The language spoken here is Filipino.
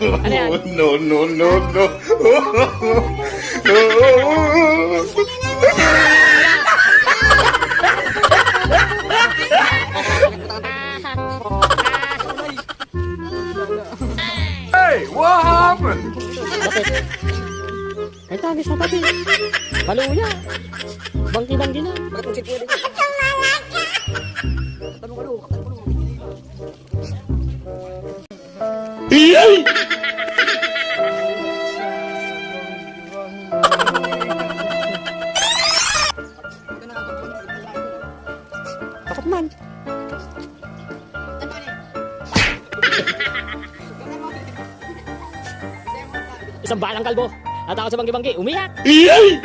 Ano yan? No, no, no, no. Hey, what happened? Bakit? Ay, tagis na pati. Maluya. Bangki-bangki na. Iyay! Takot man. Isang balang kalbo. Natakot sa bangki-bangki. Umiyak. Iyay!